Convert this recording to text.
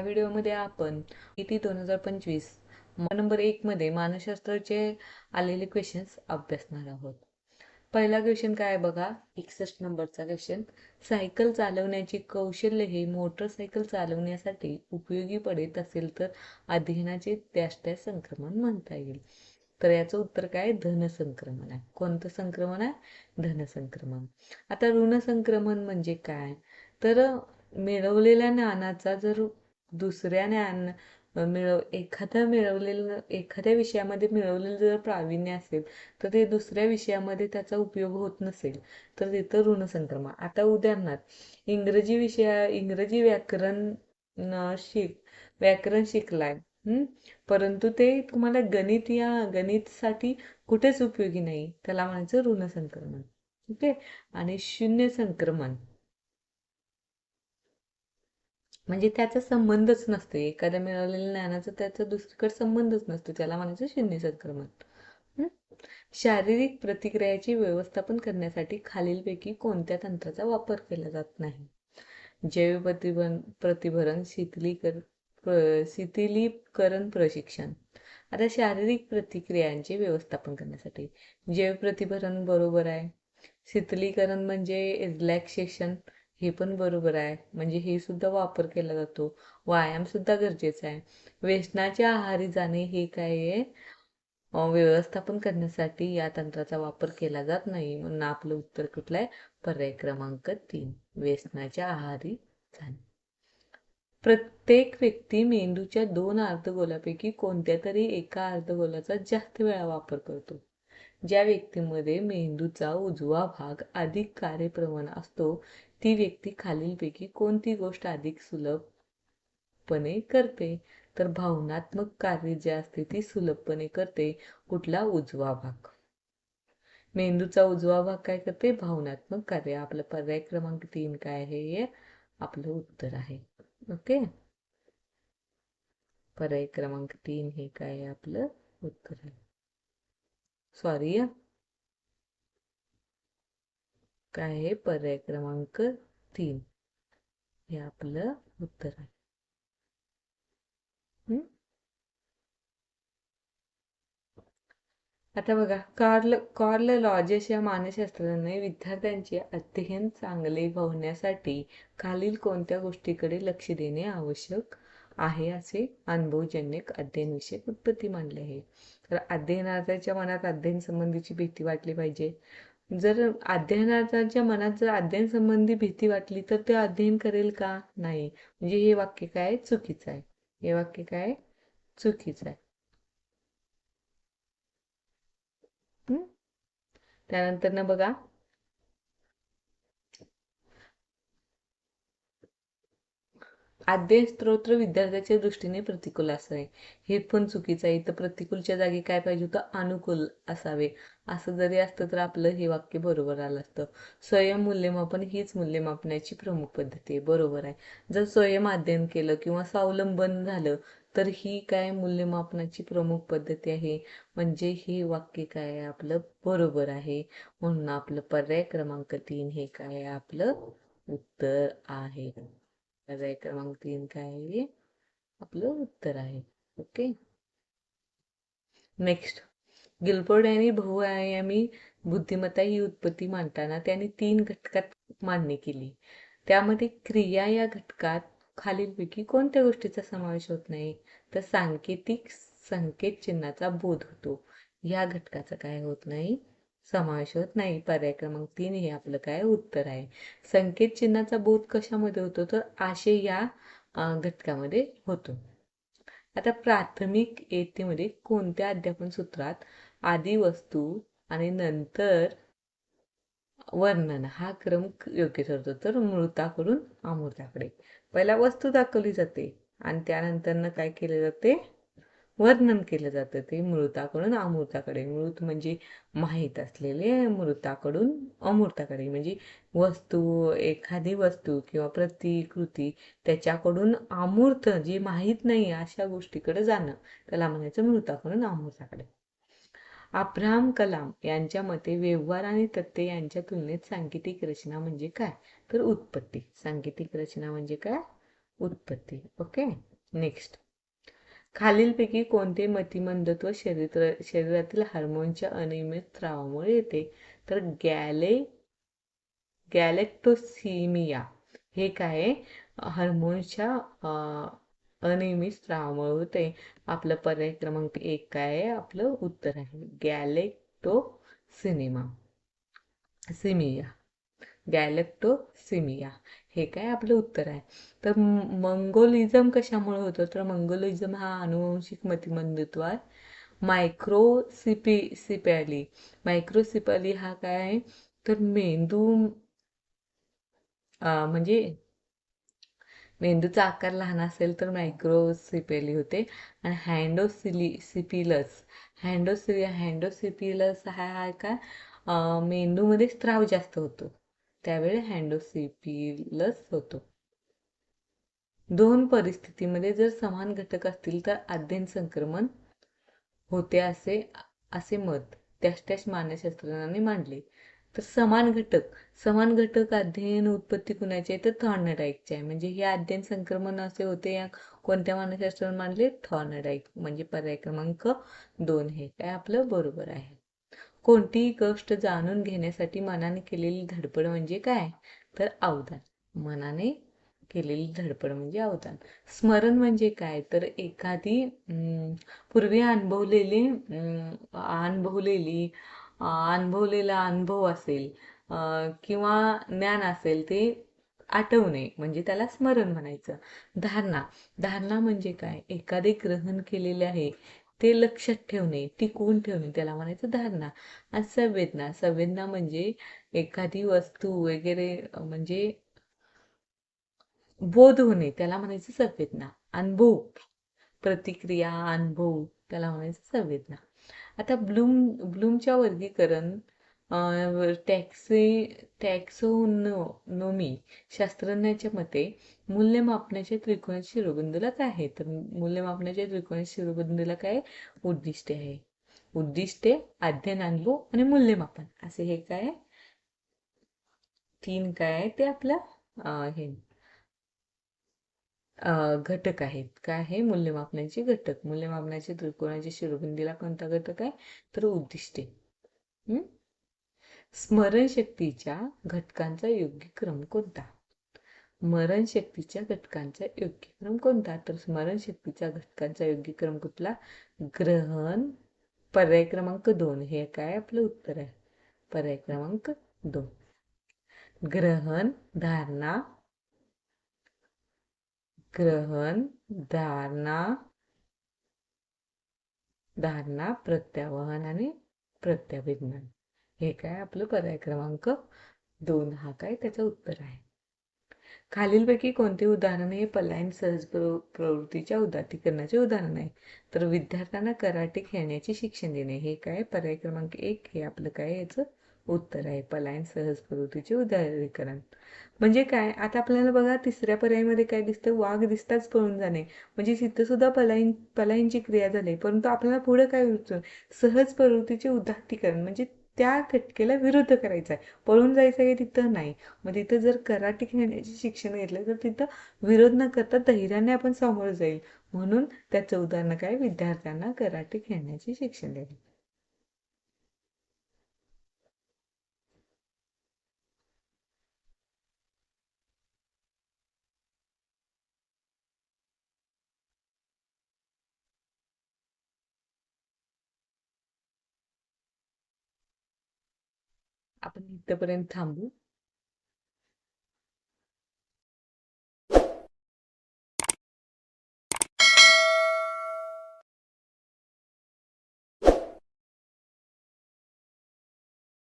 व्हिडिओमध्ये आपण ET 2025 number 1 मध्ये मानसशास्त्राचे आलेले क्वेश्चन्स अभ्यासणार आहोत. पहिला क्वेश्चन काय आहे बघा, 61 नंबरचा क्वेश्चन. सायकल चालवण्याचे कौशल्य हे मोटरसायकल चालवण्यासाठी उपयोगी पडत असेल तर अध्ययनाचे डॅश डॅश संक्रमण म्हणता येईल. तर याचं उत्तर काय, धन संक्रमण आहे. कोणतं संक्रमण आहे, धन संक्रमण. आता ऋण संक्रमण म्हणजे काय, तर मिळवलेल्या ज्ञानाचा जर दुसऱ्या एखाद्या विषयामध्ये मिळवलेलं जर प्रावीण्य असेल तर ते दुसऱ्या विषयामध्ये त्याचा उपयोग होत नसेल तर तिथं ऋण संक्रमण. आता उदाहरणार्थ इंग्रजी व्याकरण शिकलाय, परंतु ते तुम्हाला गणितसाठी कुठेच उपयोगी नाही, त्याला म्हणायचं ऋण संक्रमण. ओके. आणि शून्य संक्रमण म्हणजे त्याचा संबंधच नसतो, एखाद्या मिळवलेल्या ज्ञानाचा त्याचा दुसरीकडे संबंधच नसतो, त्याला म्हणायचं शून्य संक्रमण. शारीरिक प्रतिक्रियाचे व्यवस्थापन करण्यासाठी खालीलपैकी कोणत्या तंत्राचा वापर केला जात नाही. जैव प्रतिभरण, शिथिलीकरण प्रशिक्षण. आता शारीरिक प्रतिक्रियांचे व्यवस्थापन करण्यासाठी जैव प्रतिभरण बरोबर आहे. शिथिलीकरण म्हणजे रिलॅक्सेशन, हे पण बरोबर आहे, म्हणजे हे सुद्धा वापर केला जातो. व्यायाम सुद्धा गरजेचा आहे. व्यसनाच्या आहारी जाणे हे काय आहे, व्यवस्थापन करण्यासाठी या तंत्राचा वापर केला जात नाही, म्हणून आपलं उत्तर कुठलं आहे, पर्याय क्रमांक 3, व्यसनाच्या आहारी जाणे. प्रत्येक व्यक्ती मेंदूच्या 2 अर्धगोलापैकी कोणत्या तरी एका अर्धगोलाचा जास्त वेळा वापर करतो. ज्या व्यक्तीमध्ये मेंदूचा उजवा भाग अधिक कार्यप्रवण असतो ती व्यक्ती खालीलपैकी कोणती गोष्ट अधिक सुलभपणे करते. तर भावनात्मक कार्य जे असते ती सुलभपणे करते कुठला, उजवा भाग. मेंदूचा उजवा भाग काय करते, भावनात्मक कार्य. आपलं पर्याय क्रमांक 3 काय आहे, हे आपलं उत्तर आहे. ओके, पर्याय क्रमांक 3 हे काय आहे, आपलं उत्तर आहे. सॉरी, काय आहे, पर्याय क्रमांक 3 हे आपलं उत्तर आहे. आता बघा, कार्ल लॉजेस या मानसशास्त्रज्ञाने विद्यार्थ्यांचे अध्ययन चांगले होण्यासाठी खालील कोणत्या गोष्टीकडे लक्ष देणे आवश्यक आहे असे अनुभवजन्य अध्ययन विषयक उत्पत्ती मांडले आहे. तर अध्ययनार्थीच्या मनात अध्ययन संबंधीची भीती वाटली पाहिजे. जर अध्ययनार्थीच्या मनात जर अध्ययन संबंधी भीती वाटली तर ते अध्ययन करेल का, नाही. म्हणजे हे वाक्य काय चुकीचं आहे, हे वाक्य काय चुकीचं आहे. त्यानंतर ना बघा, अध्ययन स्त्रोत विद्यार्थ्याच्या दृष्टीने प्रतिकूल असावे, हे पण चुकीचं आहे. तर प्रतिकूलच्या जागी काय पाहिजे होतं, अनुकूल असावे. असं जरी असतं तर आपलं हे वाक्य बरोबर आलं असतं. स्वयं मूल्यमापन हीच मूल्यमापनाची प्रमुख पद्धती आहे, बरोबर आहे. जर स्वयं अध्ययन केलं किंवा स्वावलंबन झालं तर ही काय मूल्यमापनाची प्रमुख पद्धती आहे, म्हणजे हे वाक्य काय आहे, आपलं बरोबर आहे. म्हणून आपलं पर्याय क्रमांक 3 हे काय आहे, आपलं उत्तर आहे. पर्याय क्रमांक 3 काय आहे, आपलं उत्तर आहे. Okay, next. गिलफोर्ड यांनी बहुआयामी बुद्धिमत्ता ही उत्पत्ती मांडताना त्यांनी 3 घटकात मांडणी केली. त्यामध्ये क्रिया या घटकात खालीलपैकी कोणत्या गोष्टीचा समावेश होत नाही, तर संकेत चिन्हाचा बोध होतो. या घटकाचा काय होत नाही, समावेश होत नाही. पर्याय क्रमांक 3 हे आपलं काय उत्तर आहे. संकेत चिन्हाचा बोध कशामध्ये होतो, तर आशय या घटकामध्ये होतो. आता प्राथमिक इयत्तेमध्ये कोणत्या अध्यापन सूत्रात आधी वस्तू आणि नंतर वर्णन हा क्रम योग्य ठरतो, तर मृताकडून अमूर्ताकडे. पहिला वस्तू दाखवली जाते आणि त्यानंतर काय केले जाते, वर्णन केलं जातं. ते मृताकडून अमूर्ताकडे. मृत म्हणजे माहीत असलेले, मृताकडून अमूर्ताकडे म्हणजे एखादी वस्तू किंवा प्रतिकृती त्याच्याकडून अमूर्त जी माहीत नाही अशा गोष्टीकडे जाणं, त्याला म्हणायचं मृताकडून अमूर्ताकडे. अब्राहम कलाम यांच्या मते व्यवहार आणि तथ्य यांच्या तुलनेत सांकेतिक रचना म्हणजे काय, तर उत्पत्ती. सांकेतिक रचना म्हणजे काय, उत्पत्ती. ओके, नेक्स्ट, खालीलपैकी कोणते मतिमंदत्व शरीरातील हार्मोनच्या अनियमित स्रावामुळे येते? तर गॅलेक्टोसिमिया हे काय आहे? हार्मोन्सच्या अनियमित स्रावामुळे होते. आपलं पर्याय क्रमांक 1 काय आहे? आपलं उत्तर आहे गॅलेक्टोसिनेमा सिमिया गॅलेक्टोसिमिया हे काय आपलं उत्तर आहे. तर मंगोलिझम कशामुळे होतं? तर मंगोलिझम हा अनुवांशिक मतिमंदत्व आहे. मायक्रोसिपॅली मायक्रोसिपॅली हा काय आहे? तर म्हणजे मेंदूचा आकार लहान असेल तर मायक्रोसिपेली होते. आणि हँडोसिपिलस हा काय मेंदूमध्ये स्त्राव जास्त होतो, त्यावेळी हँडोसिपिलस होतो. दोन परिस्थितीमध्ये जर समान घटक असतील तर अध्ययन संक्रमण होते असे असे मत त्याच मानसशास्त्रज्ञांनी मांडले. तर समान घटक अध्ययन उत्पत्ती कुणाची आहे? तर थॉर्नडाईकचे आहे. म्हणजे हे अध्ययन संक्रमण असे होते या कोणत्या मानसशास्त्राने मांडले? थॉर्नडाईक. म्हणजे पर्याय क्रमांक 2 हे काय आपलं बरोबर आहे. कोणतीही गोष्ट जाणून घेण्यासाठी मनाने केलेली धडपड म्हणजे काय? तर अवधान. मनाने केलेली धडपड म्हणजे अवधान. स्मरण म्हणजे काय? तर एखादी पूर्वी अनुभवलेला अनुभव असेल किंवा ज्ञान असेल ते आठवणे म्हणजे त्याला स्मरण म्हणायचं. धारणा म्हणजे काय? एखादे ग्रहण केलेले आहे ते लक्षात ठेवणे, टिकवून ठेवणे त्याला म्हणायचं धारणा. आणि संवेदना म्हणजे एखादी वस्तू वगैरे म्हणजे बोध होणे त्याला म्हणायचं संवेदना. अनुभव त्याला म्हणायचं संवेदना. आता ब्लूमच्या वर्गीकरण टॅक्सोनोमी शास्त्रज्ञाच्या मते मूल्यमापनाच्या त्रिकोणाच्या शिरोबिंदूला काय आहे? तर मूल्यमापनाच्या त्रिकोणाच्या शिरोबिंदूला काय उद्दिष्टे आहे? उद्दिष्टे, अध्ययन, अनुभव आणि मूल्यमापन असे हे काय 3 काय आहे ते आपल्या हे घटक आहेत. काय आहे? मूल्यमापनाचे घटक. मूल्यमापनाचे त्रिकोणाच्या शिरोबिंदूला कोणता घटक आहे? तर उद्दिष्टे. स्मरणशक्तीच्या घटकांचा योग्य क्रम कोणता? स्मरणशक्तीच्या घटकांचा योग्य क्रम कोणता? तर स्मरणशक्तीच्या घटकांचा योग्य क्रम कुठला? ग्रहण. पर्याय क्रमांक 2 हे काय आपलं उत्तर आहे. पर्याय क्रमांक 2 ग्रहण, धारणा, प्रत्यावहन आणि प्रत्याभिज्ञान हे काय आपलं पर्याय क्रमांक 2 हा काय त्याचं उत्तर आहे. खालीलपैकी कोणते उदाहरण हे पलायन सहज प्रवृत्तीच्या उदात्तीकरणाचे उदाहरण आहे? तर विद्यार्थ्यांना कराटे खेळण्याचे शिक्षण देणे हे काय पर्याय क्रमांक 1 हे आपलं काय याचं उत्तर आहे. पलायन सहज प्रवृत्तीचे उदात्तीकरण म्हणजे काय? आता आपल्याला बघा तिसऱ्या पर्यायामध्ये काय दिसतं? वाघ दिसताच पळून जाणे. म्हणजे तिथं सुद्धा पलायनची क्रिया झाली, परंतु आपल्याला पुढे काय होतं? सहज प्रवृत्तीचे उदात्तीकरण म्हणजे त्या घटकेला विरुद्ध करायचं आहे, पळून जायचं आहे तिथं नाही. मग तिथं जर कराटे खेळण्याचे शिक्षण घेतलं तर तिथं विरोध न करता धैर्याने आपण सामोरं जाईल. म्हणून त्याचं उदाहरण काय? विद्यार्थ्यांना कराटे खेळण्याचे शिक्षण देणे. आपण इथपर्यंत थांबू.